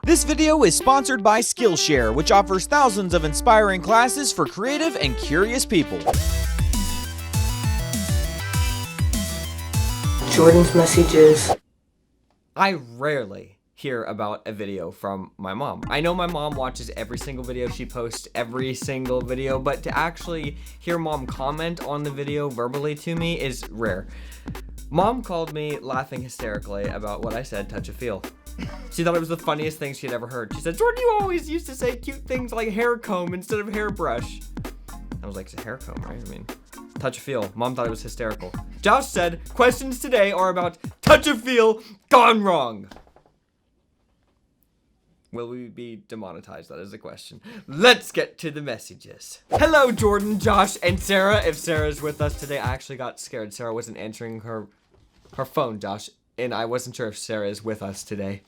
This video is sponsored by Skillshare, which offers thousands of inspiring classes for creative and curious people. Jordan's messages. I rarely hear about a video from my mom. I know my mom watches every single video, she posts every single video, but to actually hear mom comment on the video verbally to me is rare. Mom called me laughing hysterically about what I said, touch a feel. She thought it was the funniest thing she'd ever heard. She said, Jordan, you always used to say cute things like hair comb instead of hairbrush. I was like, it's a hair comb, right? I mean, touch a feel. Mom thought it was hysterical. Josh said, questions today are about touch a feel gone wrong. Will we be demonetized? That is the question. Let's get to the messages. Hello, Jordan, Josh, and Sarah. If Sarah's with us today, I actually got scared. Sarah wasn't answering her phone, Josh. And I wasn't sure if Sarah is with us today,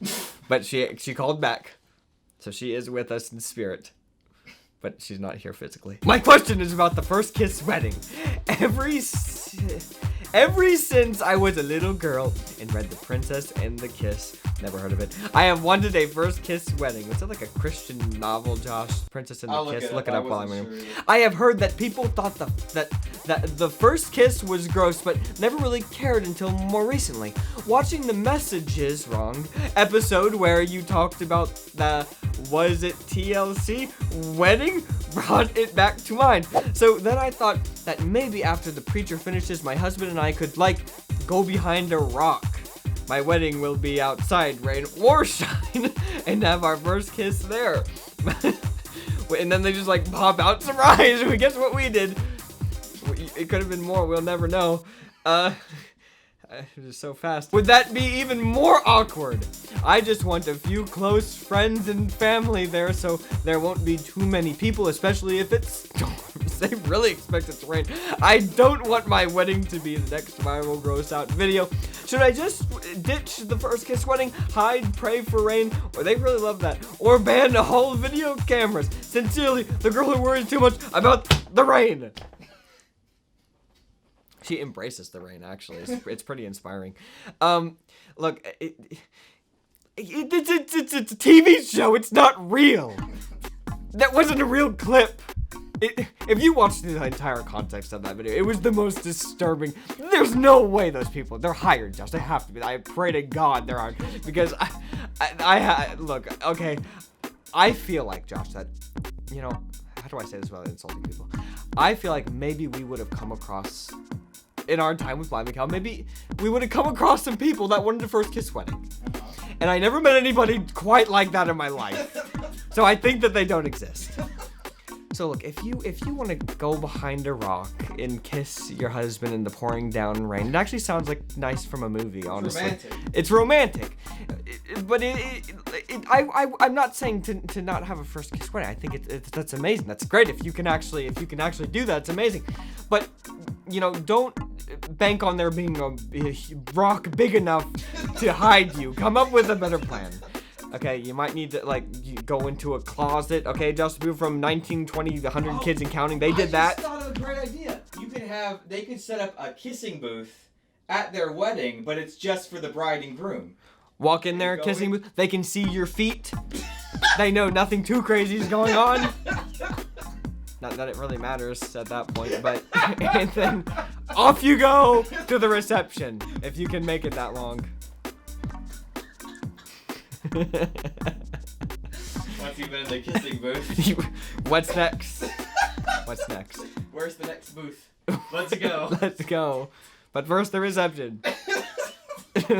but she called back, so she is with us in spirit, but she's not here physically. My question is about the first kiss wedding. Ever since I was a little girl and read The Princess and the Kiss, never heard of it, I have wanted a first kiss wedding. Was it like a Christian novel, Josh? Princess and the Kiss. Look it up while I'm in. I have heard that people thought that the first kiss was gross, but never really cared until more recently. Watching the Messages episode where you talked about the, was it TLC wedding, brought it back to mind. So then I thought that maybe after the preacher finishes, my husband and I could, like, go behind a rock. My wedding will be outside, rain or shine, and have our first kiss there. And then they just, like, pop out, surprise! Guess what we did? It could have been more, we'll never know. It was so fast. Would that be even more awkward? I just want a few close friends and family there, so there won't be too many people, especially if it storms. They really expect it to rain. I don't want my wedding to be the next viral gross out video. Should I just ditch the first kiss wedding, hide, pray for rain, or they really love that, or ban all video cameras? Sincerely, the girl who worries too much about the rain. She embraces the rain, actually. It's pretty inspiring. Look, it's a TV show. It's not real. That wasn't a real clip. If you watch the entire context of that video, it was the most disturbing. There's no way those people, they're hired, Josh. They have to be. I pray to God there aren't. Because look, okay. I feel like, Josh, that, you know, how do I say this without insulting people? I feel like maybe we would have come across, in our time with Blimey Cow, maybe we would have come across some people that wanted a first kiss wedding. And I never met anybody quite like that in my life. So I think that they don't exist. So look, if you want to go behind a rock and kiss your husband in the pouring down rain, it actually sounds like nice from a movie, honestly. It's romantic. But I'm not saying to not have a first kiss wedding. I think that's amazing. That's great if you can actually do that. It's amazing. But you know, don't bank on there being a rock big enough to hide you. Come up with a better plan. Okay, you might need to, like, go into a closet. Okay, just move from 1920 to 100 kids and counting. They did that. I just thought of a great idea. They could set up a kissing booth at their wedding, but it's just for the bride and groom. Walk in there, kissing booth. They can see your feet. They know nothing too crazy is going on. Not that it really matters at that point, but and then off you go to the reception if you can make it that long. Once you've been in the kissing booth. What's next? What's next? Where's the next booth? Let's go. Let's go. But first, the reception.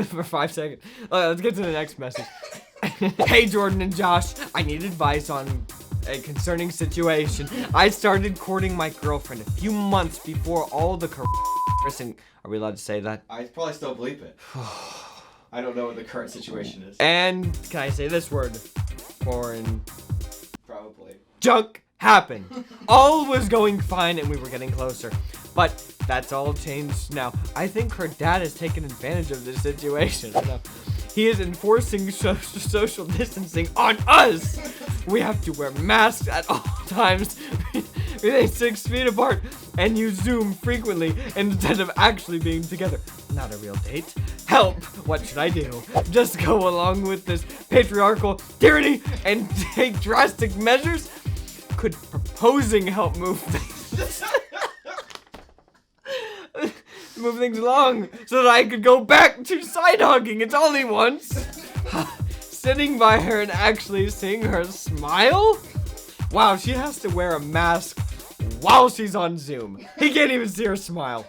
For 5 seconds. Let's get to the next message. Hey, Jordan and Josh. I need advice on a concerning situation. I started courting my girlfriend a few months before all the Are we allowed to say that? I probably still bleep it. I don't know what the current situation is. And can I say this word? Foreign. Probably. Junk happened. All was going fine and we were getting closer. But that's all changed now. I think her dad has taken advantage of this situation. He is enforcing social distancing on us. We have to wear masks at all times. Remain 6 feet apart and use Zoom frequently instead of actually being together. Not a real date. Help! What should I do? Just go along with this patriarchal tyranny and take drastic measures? Could proposing help move things? Move things along so that I could go back to side hugging. It's only once. Sitting by her and actually seeing her smile? Wow, she has to wear a mask while she's on Zoom. He can't even see her smile.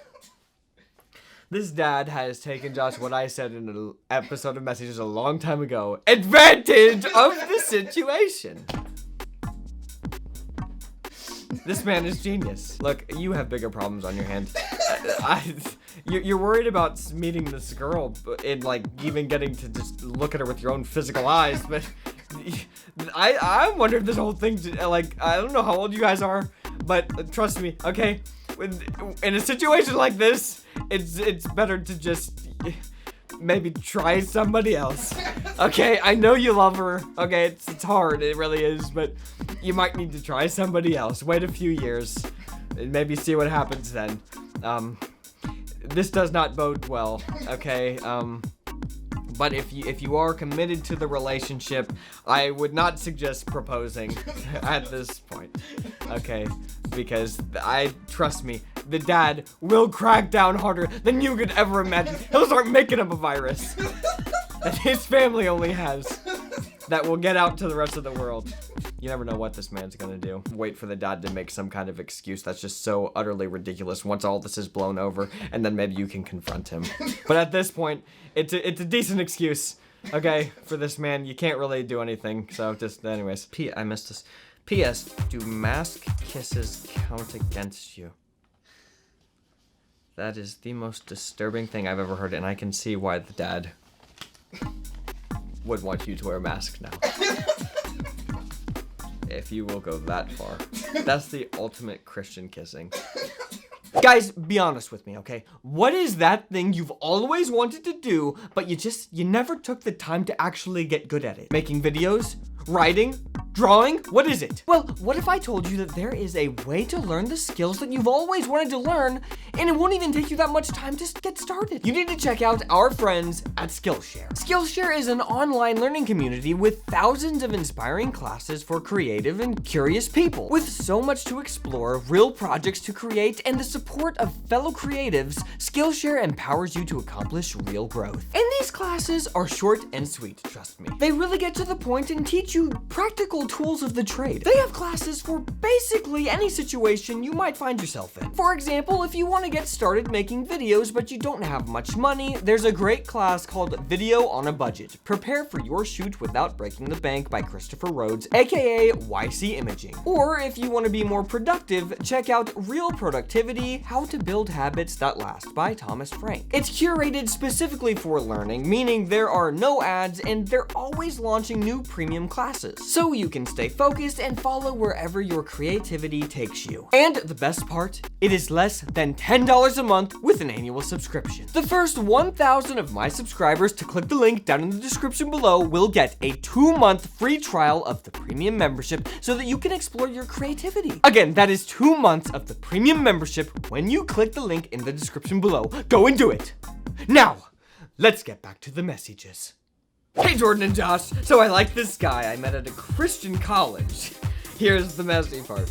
This dad has taken, Josh, what I said in an episode of Messages a long time ago. Advantage of the situation. This man is genius. Look, you have bigger problems on your hands. You're worried about meeting this girl and like even getting to just look at her with your own physical eyes, but I wonder if this whole thing, like, I don't know how old you guys are, but trust me, okay? In a situation like this, it's better to just maybe try somebody else. Okay, I know you love her. Okay, it's hard, it really is, but you might need to try somebody else. Wait a few years and maybe see what happens then. This does not bode well, okay? But if you are committed to the relationship, I would not suggest proposing at this point, okay? Because trust me, the dad will crack down harder than you could ever imagine. He'll start making up a virus that his family only has that will get out to the rest of the world. You never know what this man's gonna do. Wait for the dad to make some kind of excuse that's just so utterly ridiculous once all this is blown over, and then maybe you can confront him. But at this point, it's a decent excuse, okay, for this man. You can't really do anything, so just, anyways. I missed this. P.S. Do mask kisses count against you? That is the most disturbing thing I've ever heard, and I can see why the dad would want you to wear a mask now. If you will go that far. That's the ultimate Christian kissing. Guys, be honest with me, okay? What is that thing you've always wanted to do, but you never took the time to actually get good at it? Making videos? Writing? Drawing? What is it? Well, what if I told you that there is a way to learn the skills that you've always wanted to learn, and it won't even take you that much time to get started? You need to check out our friends at Skillshare. Skillshare is an online learning community with thousands of inspiring classes for creative and curious people. With so much to explore, real projects to create, and the support of fellow creatives, Skillshare empowers you to accomplish real growth. And these classes are short and sweet, trust me. They really get to the point and teach you practical tools of the trade. They have classes for basically any situation you might find yourself in. For example, if you want to get started making videos but you don't have much money, there's a great class called Video on a Budget. Prepare for your shoot without breaking the bank by Christopher Rhodes, aka YC Imaging. Or if you want to be more productive, check out Real Productivity: How to Build Habits That Last by Thomas Frank. It's curated specifically for learning, meaning there are no ads and they're always launching new premium classes, so you can stay focused and follow wherever your creativity takes you. And the best part, it is less than $10 a month with an annual subscription. The first 1,000 of my subscribers to click the link down in the description below will get a 2-month free trial of the premium membership so that you can explore your creativity. Again, that is 2 months of the premium membership when you click the link in the description below. Go and do it. Now, let's get back to the messages. Hey Jordan and Josh, so I like this guy I met at a Christian college. Here's the messy part.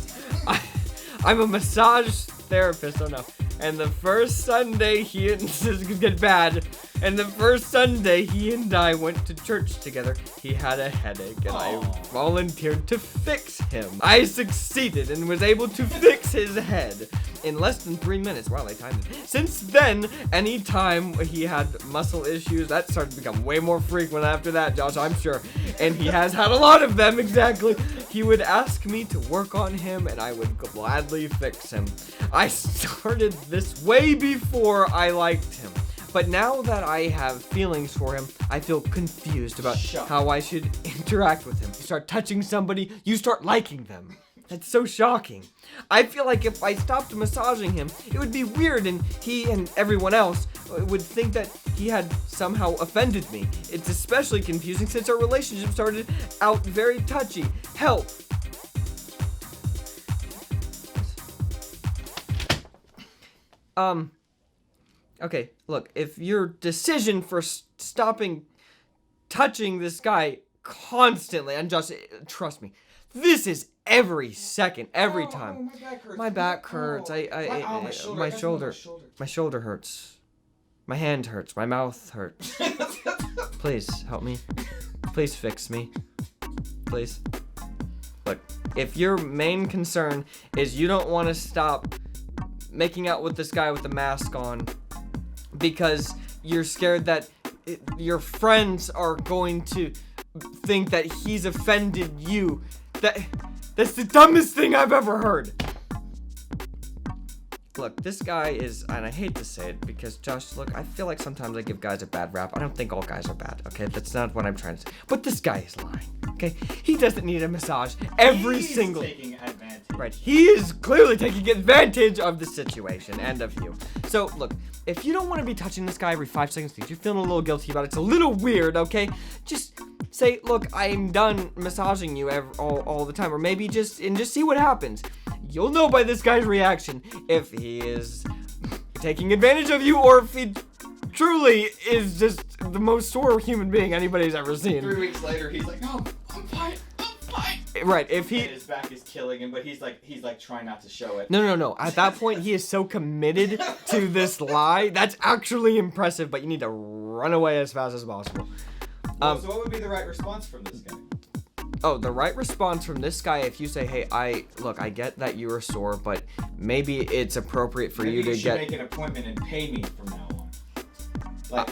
I'm a massage therapist, oh no. And the first Sunday this could get bad. And the first Sunday he and I went to church together. He had a headache and I volunteered to fix him. I succeeded and was able to fix his head in less than 3 minutes. Wow, I timed it. Since then, anytime he had muscle issues, that started to become way more frequent after that, Josh, I'm sure. And he has had a lot of them, exactly. He would ask me to work on him and I would gladly fix him. I started this way before I liked him. But now that I have feelings for him, I feel confused about how I should interact with him. You start touching somebody, you start liking them. That's so shocking. I feel like if I stopped massaging him, it would be weird and he and everyone else would think that he had somehow offended me. It's especially confusing since our relationship started out very touchy. Help. Okay, look, if your decision for stopping touching this guy constantly, and just trust me, this is every second, every time. My back hurts. My shoulder hurts. My hand hurts. My mouth hurts. Please help me. Please fix me. Please. Look, if your main concern is you don't want to stop making out with this guy with the mask on because you're scared that your friends are going to think that he's offended you, that's the dumbest thing I've ever heard. Look, this guy is, and I hate to say it because, Josh, look, I feel like sometimes I give guys a bad rap. I don't think all guys are bad, okay? That's not what I'm trying to say. But this guy is lying, okay? He doesn't need a massage He's taking advantage. Right, he is clearly taking advantage of the situation and of you. So, look, if you don't want to be touching this guy every 5 seconds, if you're feeling a little guilty about it, it's a little weird, okay? Just say, look, I'm done massaging you all the time, or maybe just see what happens. You'll know by this guy's reaction if he is taking advantage of you or if he truly is just the most sore human being anybody's ever seen. 3 weeks later, he's like, no, I'm fine. Right, if he... And his back is killing him, but he's like trying not to show it. No. At that point, he is so committed to this lie. That's actually impressive, but you need to run away as fast as possible. So what would be the right response from this guy? Oh, the right response from this guy, if you say, hey, I get that you are sore, but maybe it's appropriate for you to should make an appointment and pay me from now on.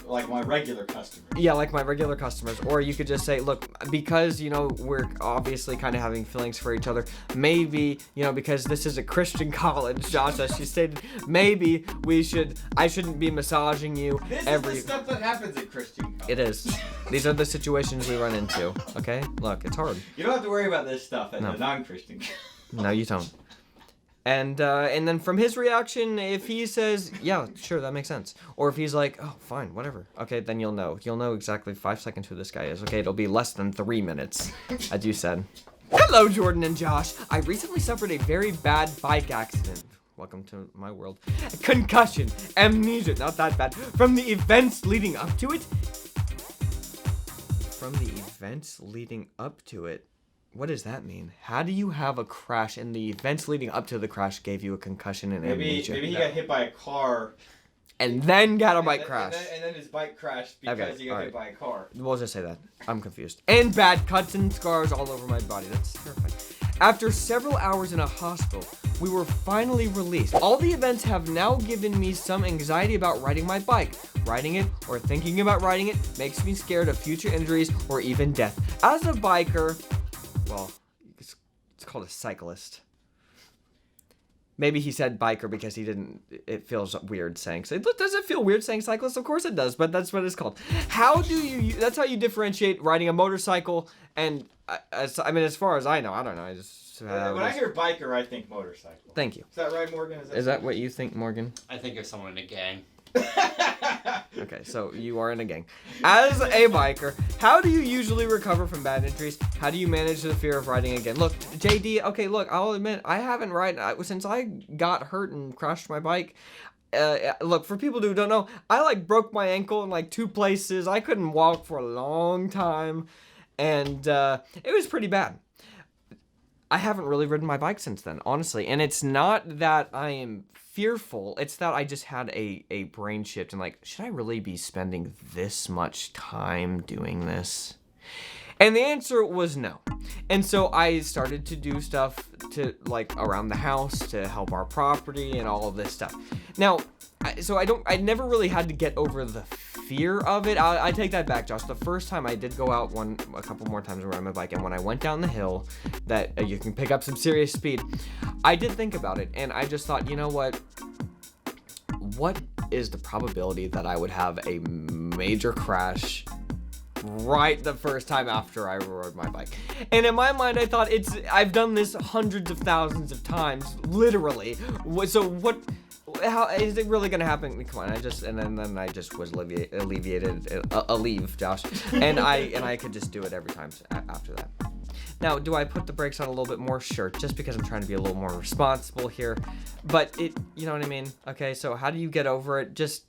Like my regular customers. Yeah, like my regular customers. Or you could just say, look, because, we're obviously kind of having feelings for each other, maybe, because this is a Christian college, Josh, as she stated, maybe I shouldn't be massaging you This is the stuff that happens at Christian college. It is. These are the situations we run into, okay? Look, it's hard. You don't have to worry about this stuff at the non-Christian college. No, you don't. And then from his reaction, if he says, yeah, sure, that makes sense. Or if he's like, oh, fine, whatever. Okay, then you'll know. You'll know exactly 5 seconds who this guy is. Okay, it'll be less than 3 minutes, as you said. Hello, Jordan and Josh. I recently suffered a very bad bike accident. Welcome to my world. Concussion, amnesia, not that bad. From the events leading up to it? What does that mean? How do you have a crash and the events leading up to the crash gave you a concussion and amnesia? Maybe he got hit by a car. And then got a bike crash. And then his bike crashed because he got hit by a car. We'll just say that. I'm confused. And bad cuts and scars all over my body. That's terrifying. After several hours in a hospital, we were finally released. All the events have now given me some anxiety about riding my bike. Riding it or thinking about riding it makes me scared of future injuries or even death. As a biker, well, it's called a cyclist. Maybe he said biker because it feels weird saying. So does it feel weird saying cyclist? Of course it does, but that's what it's called. That's how you differentiate riding a motorcycle and, as far as I know, I don't know. When I hear biker, I think motorcycle. Thank you. Is that right, Morgan? Is that what you think, Morgan? I think of someone in a gang. Okay, so you are in a gang. As a biker, how do you usually recover from bad injuries? How do you manage the fear of riding again? Look, JD, okay, look, I'll admit, I haven't ridden, since I got hurt and crashed my bike. Look, for people who don't know, I broke my ankle in 2 places. I couldn't walk for a long time, and it was pretty bad. I haven't really ridden my bike since then, honestly, and it's not that I am fearful, it's that I just had a brain shift and should I really be spending this much time doing this? And the answer was no. And so I started to do stuff to around the house to help our property and all of this stuff. Now, I never really had to get over the fear of it. I take that back, Josh. The first time I did go out a couple more times around my bike, and when I went down the hill that you can pick up some serious speed, I did think about it, and I just thought, you know what? What is the probability that I would have a major crash right the first time after I rode my bike? And in my mind, I thought I've done this hundreds of thousands of times, literally. So what? How is it really gonna happen? Come on, then I just was alleviated, Josh, and I could just do it every time after that. Now, do I put the brakes on a little bit more? Sure, just because I'm trying to be a little more responsible here, but you know what I mean? Okay, so how do you get over it? Just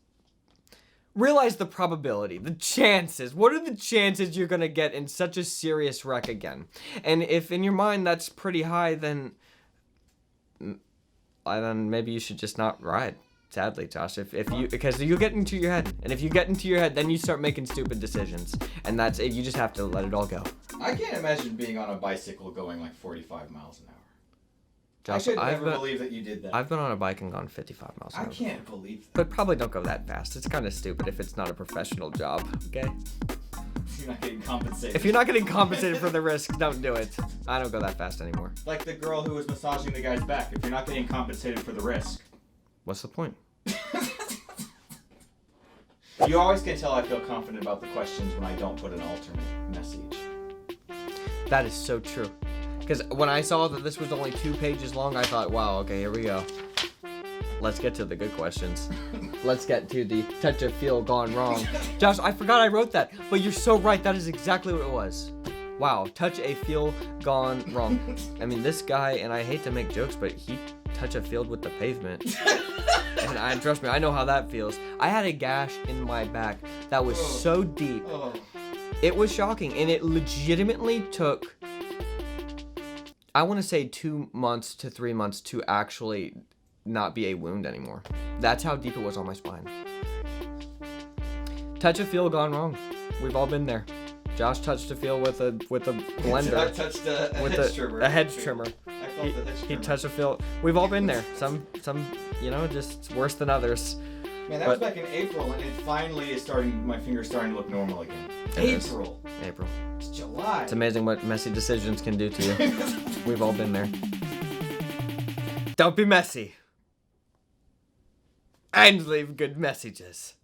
realize the probability, the chances. What are the chances you're gonna get in such a serious wreck again? And if in your mind that's pretty high, then maybe you should just not ride. Sadly, Josh, because you get into your head, and if you get into your head, then you start making stupid decisions, and that's it. You just have to let it all go. I can't imagine being on a bicycle going like 45 miles an hour. Josh, I could never believe that you did that. I've been on a bike and gone 55 miles an hour. I can't believe that. But probably don't go that fast. It's kind of stupid if it's not a professional job, okay? You're not getting compensated. If you're not getting compensated for the risk, don't do it. I don't go that fast anymore. Like the girl who was massaging the guy's back. If you're not getting compensated for the risk. What's the point? You always can tell I feel confident about the questions when I don't put an alternate message. That is so true. Because when I saw that this was only 2 pages long, I thought, wow, okay, here we go. Let's get to the good questions. Let's get to the touch of feel gone wrong. Josh, I forgot I wrote that, but you're so right. That is exactly what it was. Wow, touch a feel gone wrong. I mean, this guy, and I hate to make jokes, but he touch a field with the pavement. And trust me, I know how that feels. I had a gash in my back that was so deep. It was shocking, and it legitimately took, I want to say 2 months to 3 months to actually not be a wound anymore. That's how deep it was on my spine. Touch a feel gone wrong. We've all been there. Josh touched a feel with a blender. I touched a hedge trimmer. A hedge trimmer. I felt the hedge trimmer. He touched a feel. We've all been there. Some, just worse than others. Man, that was back in April, and it finally is starting. My finger's starting to look normal again. April. It's July. It's amazing what messy decisions can do to you. We've all been there. Don't be messy. And leave good messages.